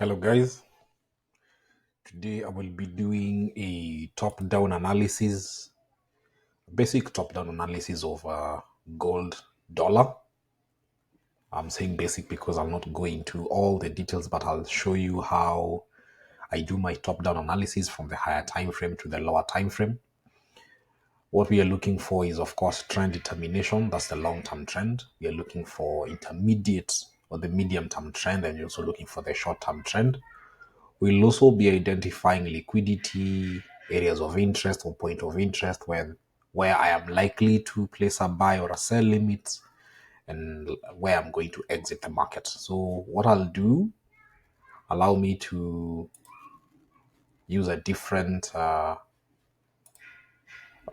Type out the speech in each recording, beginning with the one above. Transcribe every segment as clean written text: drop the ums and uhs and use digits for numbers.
Hello guys, today I will be doing a top-down analysis, basic top-down analysis of gold dollar. I'm saying basic because I'll not go into all the details, but I'll show you how I do my top-down analysis from the higher time frame to the lower time frame. What we are looking for is, of course, trend determination. That's the long-term trend. We are looking for intermediate or the medium-term trend, and you're also looking for the short-term trend. We'll also be identifying liquidity, areas of interest or point of interest where I am likely to place a buy or a sell limit, and where I'm going to exit the market. So what I'll do, allow me to use a different, right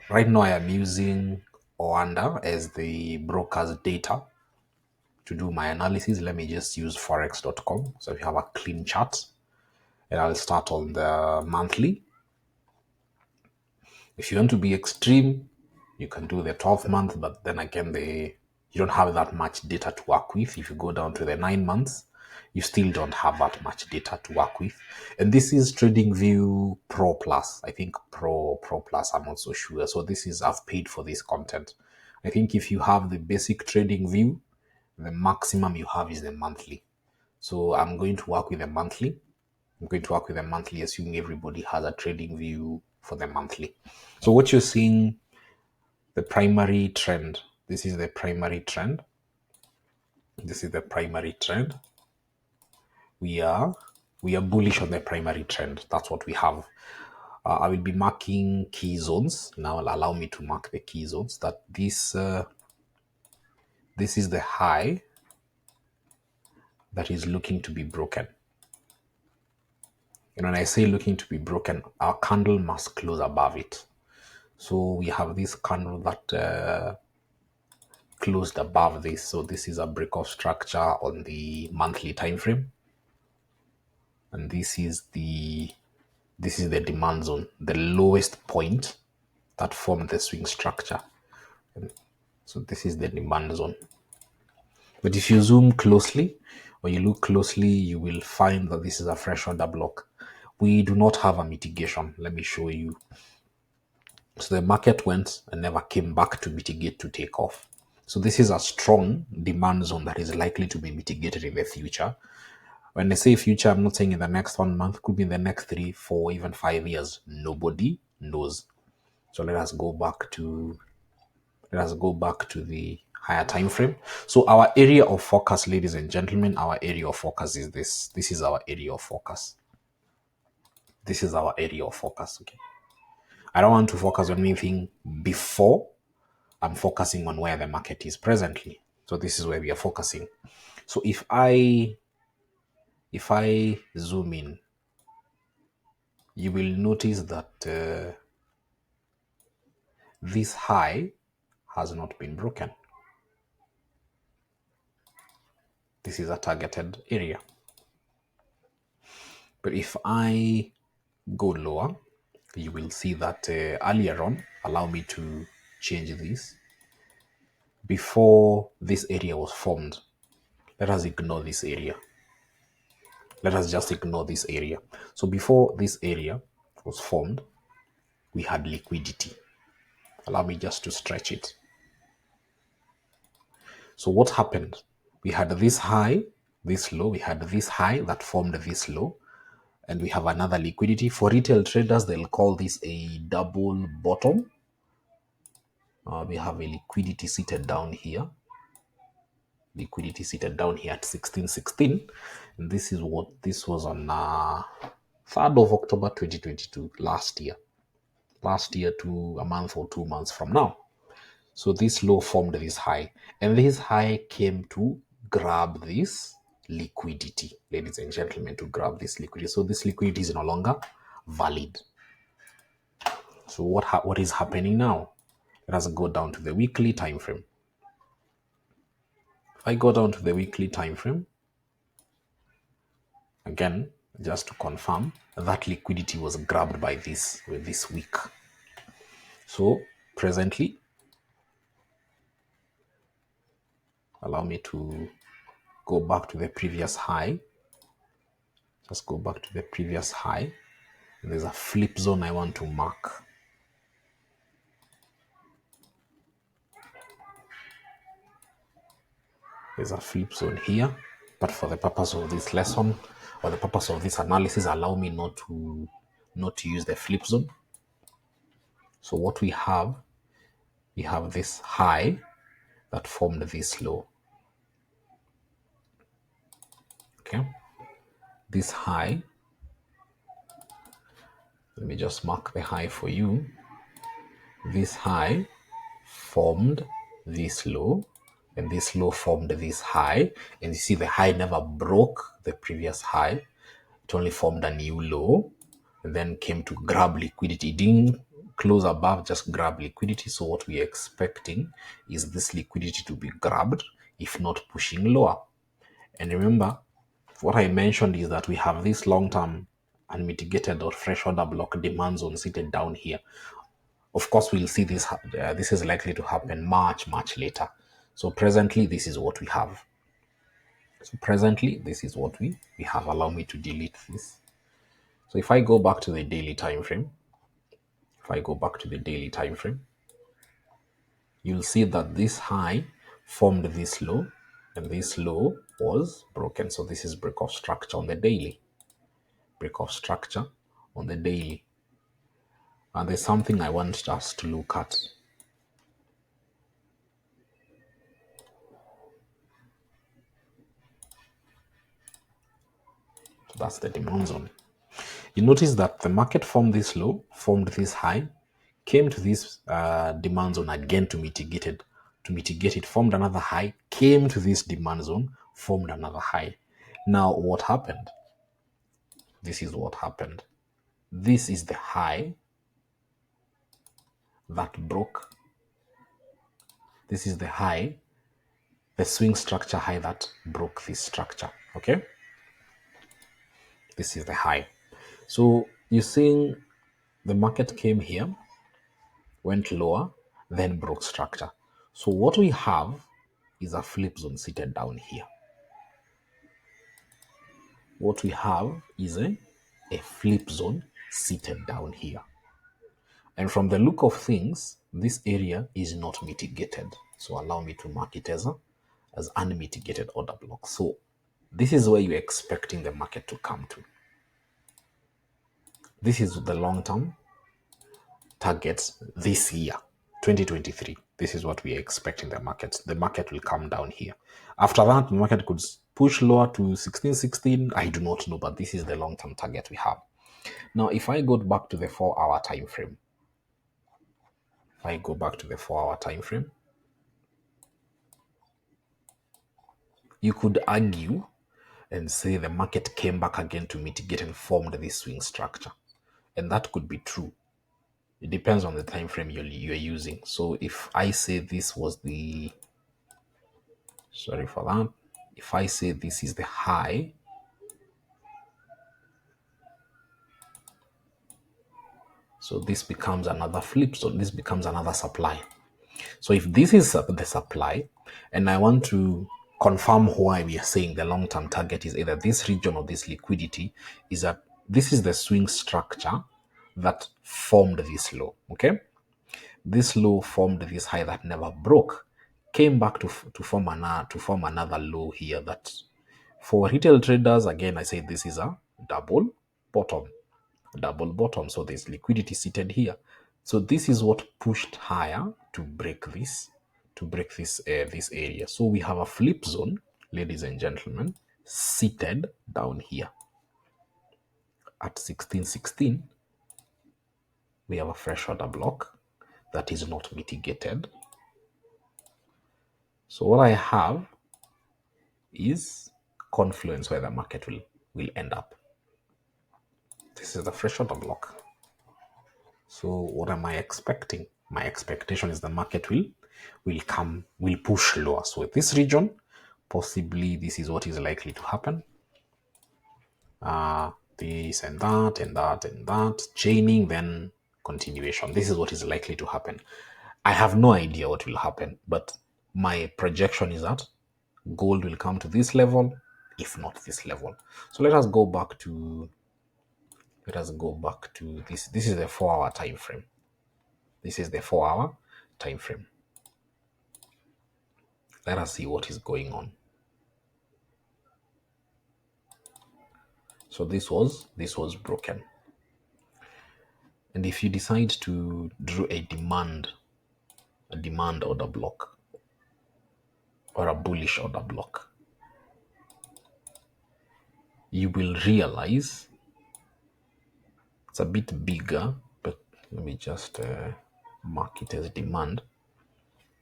now I am using AUDUSD as the broker's data to do my analysis. Let me just use forex.com so we have a clean chart, and I'll start on the monthly. If you want to be extreme, you can do the 12 month, but then again, you don't have that much data to work with. If you go down to the 9 months, you still don't have that much data to work with. And this is TradingView Pro Plus. I think Pro Plus, I'm not so sure. So this is, I've paid for this content. I think if you have the basic TradingView, the maximum you have is the monthly. So I'm going to work with the monthly. I'm going to work with the monthly, assuming everybody has a TradingView for the monthly. So what you're seeing, the primary trend. This is the primary trend. This is the primary trend. We are bullish on the primary trend. That's what we have. I will be marking key zones. Now allow me to mark the key zones. That this is the high that is looking to be broken. And when I say looking to be broken, our candle must close above it. So we have this candle that closed above this. So this is a break of structure on the monthly time frame. And this is the demand zone, the lowest point that formed the swing structure. So this is the demand zone. But if you zoom closely or you look closely, you will find that this is a fresh order block. We do not have a mitigation. Let me show you. So the market went and never came back to mitigate to take off. So this is a strong demand zone that is likely to be mitigated in the future. When I say future, I'm not saying in the next 1 month, could be in the next 3, 4, even 5 years. Nobody knows. So let us go back to the higher time frame. So our area of focus, ladies and gentlemen, our area of focus is this. This is our area of focus. This is our area of focus. Okay. I don't want to focus on anything before. I'm focusing on where the market is presently. So this is where we are focusing. So if I zoom in, you will notice that this high has not been broken. This is a targeted area. But if I go lower, you will see that earlier on, allow me to change this. Before this area was formed, let us ignore this area. Let us just ignore this area. So before this area was formed, we had liquidity. Allow me just to stretch it. So what happened? We had this high, this low. We had this high that formed this low. And we have another liquidity. For retail traders, they'll call this a double bottom. We have a liquidity seated down here. Liquidity seated down here at 1616. And this is what this was on 3rd of October 2022, last year. Last year to a month or 2 months from now. So this low formed this high. And this high came to grab this liquidity, ladies and gentlemen, to grab this liquidity. So this liquidity is no longer valid. So what is happening now? Let us go down to the weekly time frame. If I go down to the weekly time frame, again, just to confirm, that liquidity was grabbed by this week. So presently, allow me to go back to the previous high. Just go back to the previous high. There's a flip zone I want to mark. There's a flip zone here, but for the purpose of this lesson or the purpose of this analysis, allow me not to use the flip zone. So what we have this high that formed this low. Okay, this high, let me just mark the high for you. This high formed this low, and this low formed this high, and you see the high never broke the previous high. It only formed a new low and then came to grab liquidity. It didn't close above, just grab liquidity. So what we're expecting is this liquidity to be grabbed, if not pushing lower. And remember, what I mentioned is that we have this long-term unmitigated or fresh order block demand zone seated down here. Of course, we'll see this. This is likely to happen much later. So presently, this is what we have. So presently, this is what we have. Allow me to delete this. So if I go back to the daily time frame, you'll see that this high formed this low, and this low was broken. So this is break of structure on the daily. And there's something I want us to look at. So that's the demand zone. You notice that the market formed this low, formed this high, came to this demand zone again to mitigate it, formed another high, came to this demand zone, formed another high. Now what happened? This is what happened. This is the high that broke. This is the high, the swing structure high that broke this structure. Okay? This is the high. So you're seeing the market came here, went lower, then broke structure. So what we have is a flip zone seated down here. What we have is a flip zone seated down here. And from the look of things, this area is not mitigated. So allow me to mark it as unmitigated order block. So this is where you're expecting the market to come to. This is the long-term targets this year, 2023. This is what we are expecting the market. The market will come down here. After that, the market could push lower to 1616. I do not know, but this is the long-term target we have. Now, if I go back to the 4-hour time frame, you could argue and say the market came back again to mitigate and formed this swing structure. And that could be true. It depends on the time frame you're using. So if I say this was the, sorry for that, if I say this is the high, so this becomes another flip, so this becomes another supply. So if this is the supply, and I want to confirm why we are saying the long-term target is either this region or this liquidity, is that this is the swing structure that formed this low, okay? This low formed this high that never broke, came back to form another low here. That for retail traders, again, I say this is a double bottom. So there's liquidity seated here. So this is what pushed higher to break this area. So we have a flip zone, ladies and gentlemen, seated down here at 1616. We have a fresh order block that is not mitigated. So what I have is confluence where the market will end up. This is the fresh order block. So what am I expecting? My expectation is the market will push lower. So this region, possibly this is what is likely to happen. This and that and that and that, chaining, then continuation. This is what is likely to happen. I have no idea what will happen, but my projection is that gold will come to this level, if not this level. So let us go back to this. This is the 4-hour time frame. This is the 4-hour time frame. Let us see what is going on. So this was broken. And if you decide to draw a demand order block or a bullish order block, you will realize it's a bit bigger, but let me just mark it as demand.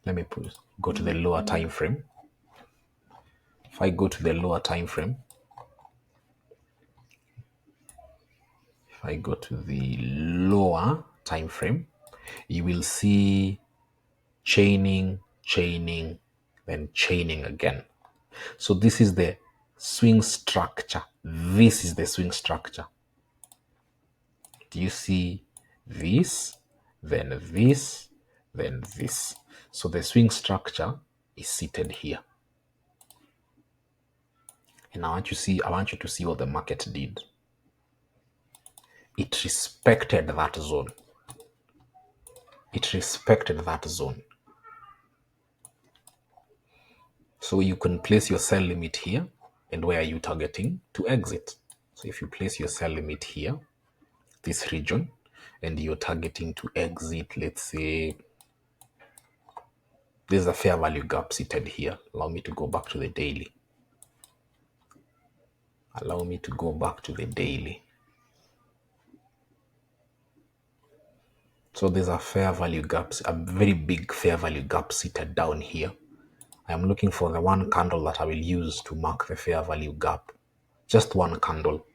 Let me go to the lower time frame. If I go to the lower time frame, you will see chaining, then chaining again. So this is the swing structure. This is the swing structure. Do you see this, then this, then this? So the swing structure is seated here. And I want you to see what the market did. It respected that zone. So you can place your sell limit here. And where are you targeting to exit? So if you place your sell limit here, this region, and you're targeting to exit, let's say there's a fair value gap seated here. Allow me to go back to the daily. So there's a fair value gap, a very big fair value gap seated down here. I'm looking for the one candle that I will use to mark the fair value gap. Just one candle.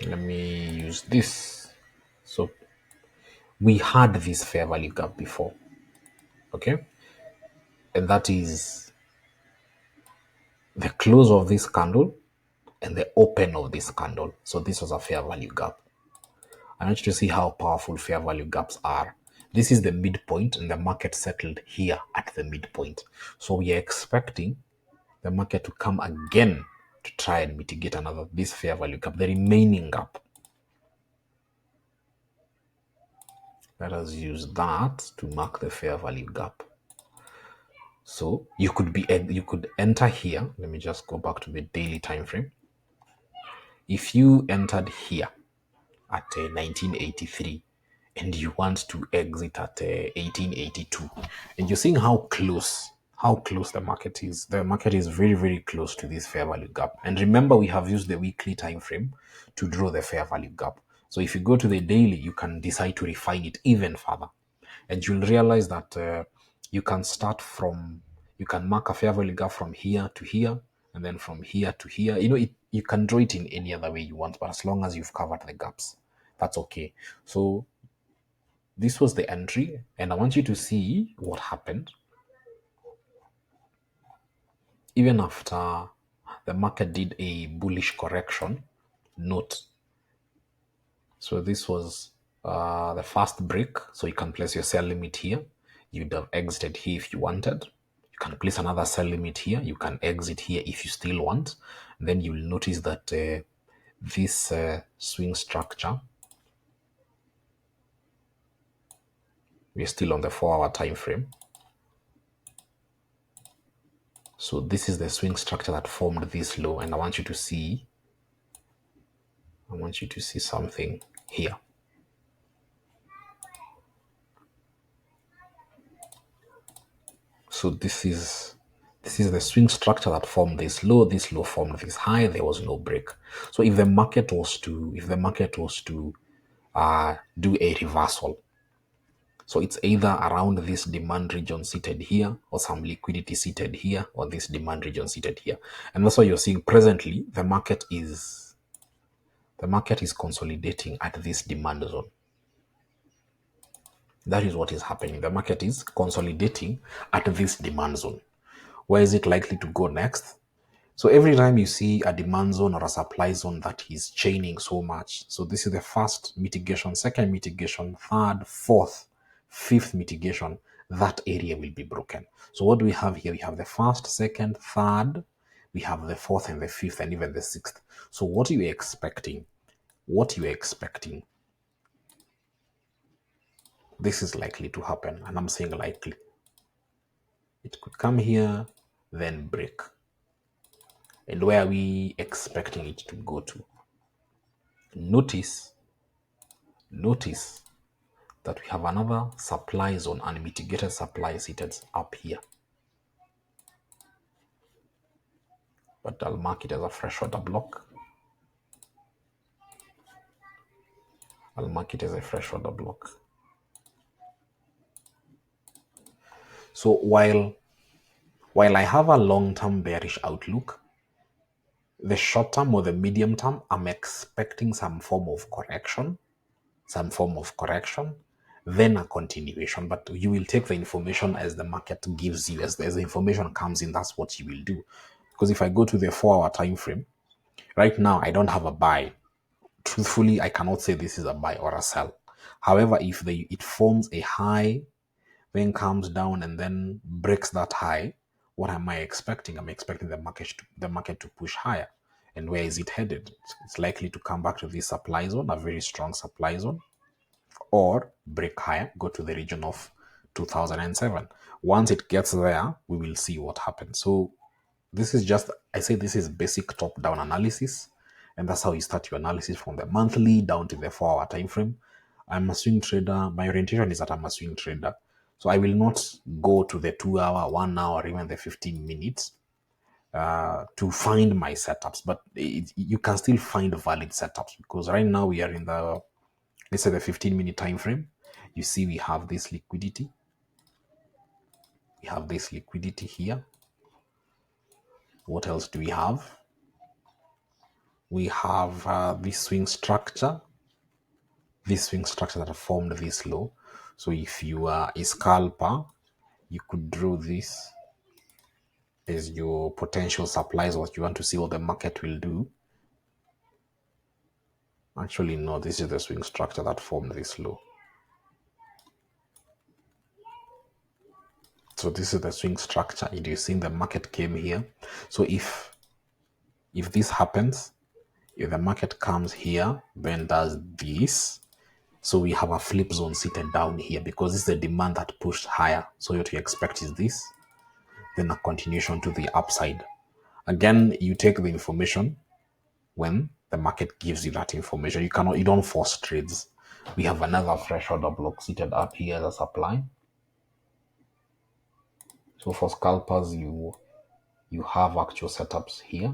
Let me use this. So we had this fair value gap before, okay? And that is the close of this candle and the open of this candle. So this was a fair value gap. I want you to see how powerful fair value gaps are. This is the midpoint, and the market settled here at the midpoint. So we are expecting the market to come again to try and mitigate this fair value gap, the remaining gap. Let us use that to mark the fair value gap. So you could enter here. Let me just go back to the daily time frame. If you entered here at 1983 and you want to exit at 1882, and you're seeing how close the market is. The market is very, very close to this fair value gap. And remember, we have used the weekly time frame to draw the fair value gap. So if you go to the daily, you can decide to refine it even further. And you'll realize that you can mark a fair value gap from here to here, and then from here to here. You can draw it in any other way you want, but as long as you've covered the gaps, that's okay. So this was the entry, and I want you to see what happened. Even after the market did a bullish correction, note. So this was the first break. So you can place your sell limit here. You'd have exited here if you wanted. You can place another sell limit here. You can exit here if you still want. And then you'll notice that this swing structure, we're still on the 4-hour time frame. So this is the swing structure that formed this low, and I want you to see something here. So this is the swing structure that formed this low formed this high. There was no break. So if the market was to do a reversal, so it's either around this demand region seated here, or some liquidity seated here, or this demand region seated here. And that's why you're seeing presently the market is consolidating at this demand zone. That is what is happening. The market is consolidating at this demand zone. Where is it likely to go next? So every time you see a demand zone or a supply zone that is chaining so much, so this is the first mitigation, second mitigation, third, fourth, fifth mitigation, that area will be broken. So what do we have here? We have the first, second, third, we have the fourth and the fifth and even the sixth. So what are you expecting? What you're expecting, this is likely to happen. And I'm saying likely. It could come here, then break. And where are we expecting it to go to? Notice that we have another supply zone, unmitigated supply seated up here. But I'll mark it as a fresh order block. I'll mark it as a fresh order block. So while I have a long-term bearish outlook, the short-term or the medium-term, I'm expecting some form of correction, then a continuation. But you will take the information as the market gives you. As the information comes in, that's what you will do. Because if I go to the 4-hour time frame, right now I don't have a buy. Truthfully, I cannot say this is a buy or a sell. However, if it forms a high, then comes down and then breaks that high, what am I expecting? I'm expecting the market to push higher. And where is it headed? It's likely to come back to this supply zone, a very strong supply zone, or break higher, go to the region of 2007. Once it gets there, we will see what happens. So this is just, I say this is basic top-down analysis, and that's how you start your analysis from the monthly down to the 4-hour time frame. I'm a swing trader. My orientation is that I'm a swing trader. So I will not go to the 2-hour, 1 hour, even the 15 minutes to find my setups. But you can still find valid setups, because right now we are in the, let's say, the 15-minute time frame. You see we have this liquidity. We have this liquidity here. What else do we have? We have this swing structure. This swing structure that formed this low. So if you are a scalper, you could draw this as your potential supplies, what you want to see what the market will do. Actually, no, this is the swing structure that formed this low. So this is the swing structure. And you see the market came here. So if this happens, if the market comes here, then does this. So we have a flip zone seated down here, because this is the demand that pushed higher. So what you expect is this, then a continuation to the upside. Again, you take the information when the market gives you that information. You don't force trades. We have another fresh order block seated up here as a supply. So for scalpers, you have actual setups here.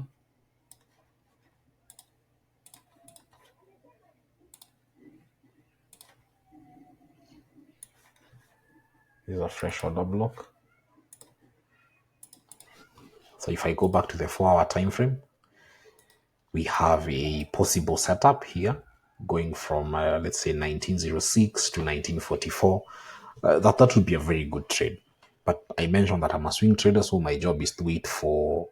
This is a fresh order block. So if I go back to the 4-hour time frame, we have a possible setup here going from let's say 1906 to 1944. That would be a very good trade. But I mentioned that I'm a swing trader, so my job is to wait for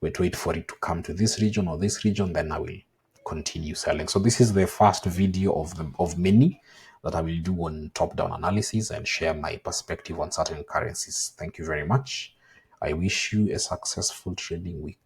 it to come to this region or this region, then I will continue selling. So this is the first video of many that I will do on top-down analysis and share my perspective on certain currencies. Thank you very much. I wish you a successful trading week.